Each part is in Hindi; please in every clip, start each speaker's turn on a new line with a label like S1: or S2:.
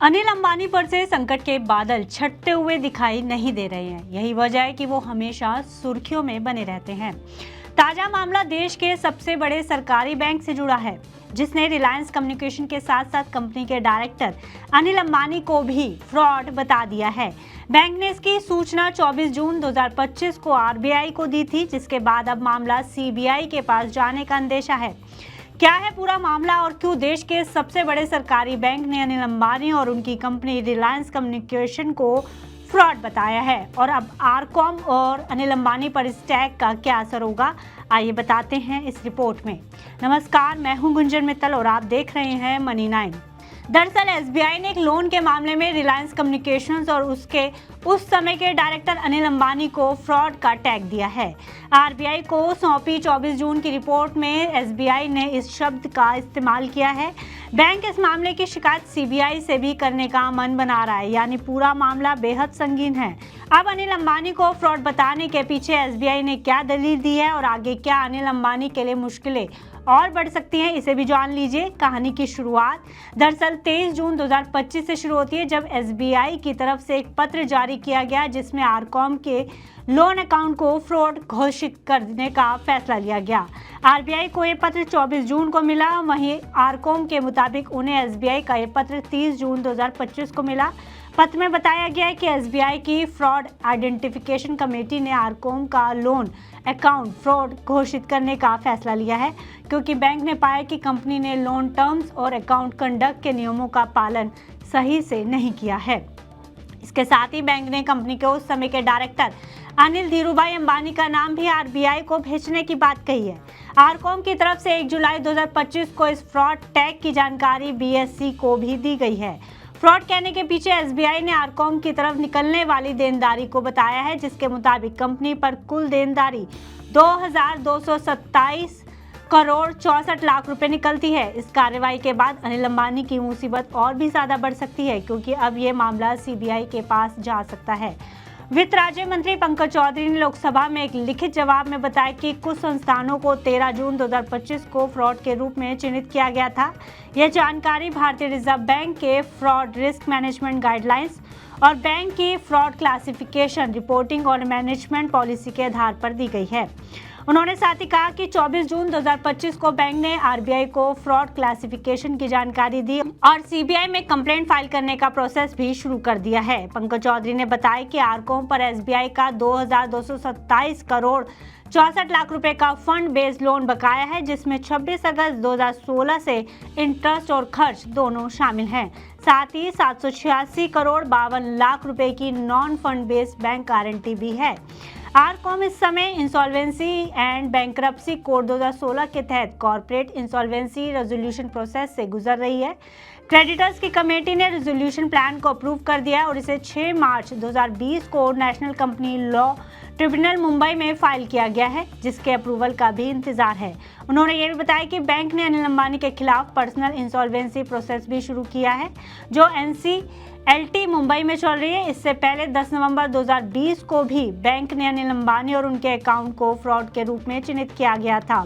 S1: अनिल अंबानी पर से संकट के बादल छटते हुए दिखाई नहीं दे रहे हैं। यही वजह है कि वो हमेशा सुर्खियों में बने रहते हैं। ताजा मामला देश के सबसे बड़े सरकारी बैंक से जुड़ा है, जिसने रिलायंस कम्युनिकेशन के साथ साथ कंपनी के डायरेक्टर अनिल अंबानी को भी फ्रॉड बता दिया है। बैंक ने इसकी सूचना 24 जून 2025 को आरबीआई को दी थी, जिसके बाद अब मामला सीबीआई के पास जाने का अंदेशा है। क्या है पूरा मामला और क्यों देश के सबसे बड़े सरकारी बैंक ने अनिल अंबानी और उनकी कंपनी रिलायंस कम्युनिकेशन को फ्रॉड बताया है, और अब आरकॉम और अनिल अंबानी पर इस टैग का क्या असर होगा, आइए बताते हैं इस रिपोर्ट में। नमस्कार, मैं हूं गुंजन मित्तल और आप देख रहे हैं मनी 9। दरअसल एसबीआई ने एक लोन के मामले में रिलायंस कम्युनिकेशंस और उसके उस समय के डायरेक्टर अनिल अंबानी को फ्रॉड का टैग दिया है। आरबीआई को सौंपी 24 जून की रिपोर्ट में एसबीआई ने इस शब्द का इस्तेमाल किया है। बैंक इस मामले की शिकायत सीबीआई से भी करने का मन बना रहा है, यानी पूरा मामला बेहद संगीन है। अब अनिल अंबानी को फ्रॉड बताने के पीछे एसबीआई ने क्या दलील दी है और आगे क्या अनिल अंबानी के लिए मुश्किलें और बढ़ सकती हैं, इसे भी जान लीजिए। कहानी की शुरुआत दरअसल 23 जून 2025 से शुरू होती है, जब एसबीआई की तरफ से एक पत्र जारी किया गया जिसमें आरकॉम के लोन अकाउंट को फ्रॉड घोषित करने का फैसला लिया गया। आरबीआई को ये पत्र 24 जून को मिला, वहीं आरकॉम के मुताबिक उन्हें एसबीआई का ये पत्र 30 जून 2025 को मिला। पत्र में बताया गया है कि एसबीआई की फ्रॉड आइडेंटिफिकेशन कमेटी ने आरकॉम का लोन अकाउंट फ्रॉड घोषित करने का फैसला लिया है, क्योंकि बैंक ने पाया कि कंपनी ने लोन टर्म्स और अकाउंट कंडक्ट के नियमों का पालन सही से नहीं किया है। इसके साथ ही बैंक ने कंपनी के उस समय के डायरेक्टर अनिल धीरूभाई अंबानी का नाम भी आरबीआई को भेजने की बात कही है। आरकॉम की तरफ से 1 जुलाई 2025 को इस फ्रॉड टैग की जानकारी बीएसई को भी दी गई है। फ्रॉड कहने के पीछे एसबीआई ने आरकॉम की तरफ निकलने वाली देनदारी को बताया है, जिसके मुताबिक कंपनी पर कुल देनदारी 2227 करोड़ 64 लाख रुपए निकलती है। इस कार्रवाई के बाद अनिल अंबानी की मुसीबत और भी ज्यादा बढ़ सकती है, क्योंकि अब ये मामला सीबीआई के पास जा सकता है। वित्त राज्य मंत्री पंकज चौधरी ने लोकसभा में एक लिखित जवाब में बताया कि कुछ संस्थानों को 13 जून 2025 को फ्रॉड के रूप में चिन्हित किया गया था। यह जानकारी भारतीय रिजर्व बैंक के फ्रॉड रिस्क मैनेजमेंट गाइडलाइंस और बैंक की फ्रॉड क्लासिफिकेशन रिपोर्टिंग और मैनेजमेंट पॉलिसी के आधार पर दी गई है। उन्होंने साथ ही कहा कि 24 जून 2025 को बैंक ने आरबीआई को फ्रॉड क्लासिफिकेशन की जानकारी दी और सीबीआई में कंप्लेंट फाइल करने का प्रोसेस भी शुरू कर दिया है। पंकज चौधरी ने बताया कि आरकॉम पर एसबीआई का 2227 करोड़ 64 लाख रुपए का फंड बेस्ड लोन बकाया है, जिसमें 26 अगस्त 2016 से इंटरेस्ट और खर्च दोनों शामिल हैं। साथ ही 786 करोड़ 52 लाख रुपए की non fund based bank guarantee भी है। आरकॉम इस समय इंसॉल्वेंसी एंड बैंक्रप्सी कोड 2016 के तहत कॉर्पोरेट इंसॉल्वेंसी रेजोल्यूशन प्रोसेस से गुजर रही है। क्रेडिटर्स की कमेटी ने रेजोल्यूशन प्लान को अप्रूव कर दिया और इसे 6 मार्च 2020 को national company law tribunal Mumbai में फाइल किया गया है, जिसके अप्रूवल का भी इंतजार है। उन्होंने ये भी बताया कि बैंक ने अनिल अंबानी के खिलाफ पर्सनल इंसॉल्वेंसी प्रोसेस भी शुरू किया है, जो एनसीएलटी मुंबई में चल रही है। इससे पहले 10 नवंबर 2020 को भी बैंक ने अनिल अंबानी और उनके अकाउंट को फ्रॉड के रूप में चिन्हित किया गया था,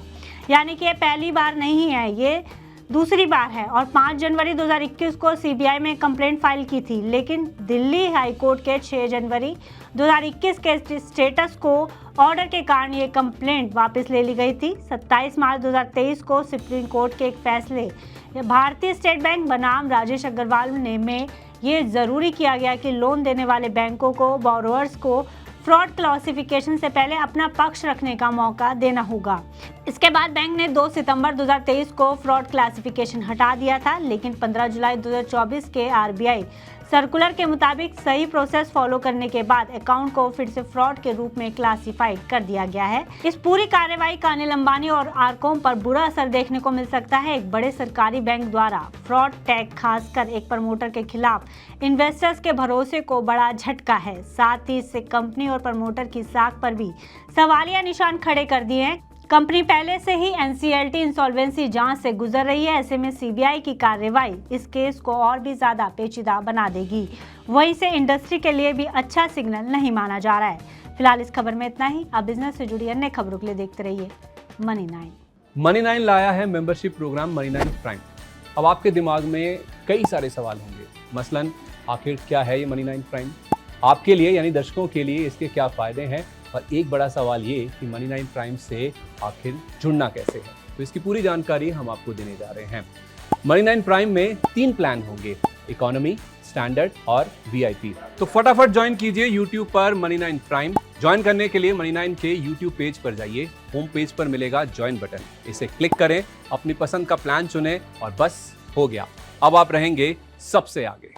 S1: यानी कि ये पहली बार नहीं है, ये दूसरी बार है। और 5 जनवरी 2021 को सीबीआई में कंप्लेंट फाइल की थी, लेकिन दिल्ली हाई कोर्ट के 6 जनवरी 2021 के स्टेटस को ऑर्डर के कारण ये कंप्लेंट वापस ले ली गई थी। 27 मार्च 2023 को सुप्रीम कोर्ट के एक फैसले भारतीय स्टेट बैंक बनाम राजेश अग्रवाल ने में ये जरूरी किया गया कि लोन देने वाले बैंकों को बोरोअर्स को फ्रॉड क्लासिफिकेशन से पहले अपना पक्ष रखने का मौका देना होगा। इसके बाद बैंक ने 2 सितंबर 2023 को फ्रॉड क्लासिफिकेशन हटा दिया था, लेकिन 15 जुलाई 2024 के आरबीआई सर्कुलर के मुताबिक सही प्रोसेस फॉलो करने के बाद अकाउंट को फिर से फ्रॉड के रूप में क्लासिफाइड कर दिया गया है। इस पूरी कार्रवाई का अनिल अंबानी और आरकॉम पर बुरा असर देखने को मिल सकता है। एक बड़े सरकारी बैंक द्वारा फ्रॉड टैग खासकर एक प्रमोटर के खिलाफ इन्वेस्टर्स के भरोसे को बड़ा झटका है। साथ ही इससे कंपनी और प्रमोटर की साख पर भी सवालिया निशान खड़े कर दिए हैं। कंपनी पहले से ही एनसीएलटी इंसॉल्वेंसी जांच से गुजर रही है। ऐसे में सीबीआई की कार्रवाई इस केस को और भी ज्यादा पेचीदा बना देगी। वहीं से इंडस्ट्री के लिए भी अच्छा सिग्नल नहीं माना जा रहा है। फिलहाल इस खबर में इतना ही। आप बिजनेस से जुड़ी अन्य खबरों के लिए देखते रहिए मनी 9।
S2: मनी 9 लाया है मेंबरशिप प्रोग्राम मनी 9 प्राइम। अब आपके दिमाग में कई सारे सवाल होंगे मसलन आखिर क्या है ये मनी 9 प्राइम, आपके लिए यानी दर्शकों के लिए इसके क्या फ़ायदे हैं, और एक बड़ा सवाल ये कि मनी 9 प्राइम से आखिर जुड़ना कैसे है। तो इसकी पूरी जानकारी हम आपको देने जा रहे हैं। मनी 9 प्राइम में 3 प्लान होंगे, इकोनॉमी, स्टैंडर्ड और वीआईपी। तो फटाफट ज्वाइन कीजिए यूट्यूब पर मनी 9 प्राइम। ज्वाइन करने के लिए मनी 9 के यूट्यूब पेज पर जाइए, होम पेज पर मिलेगा ज्वाइन बटन, इसे क्लिक करें, अपनी पसंद का प्लान चुनें और बस हो गया, अब आप रहेंगे सबसे आगे।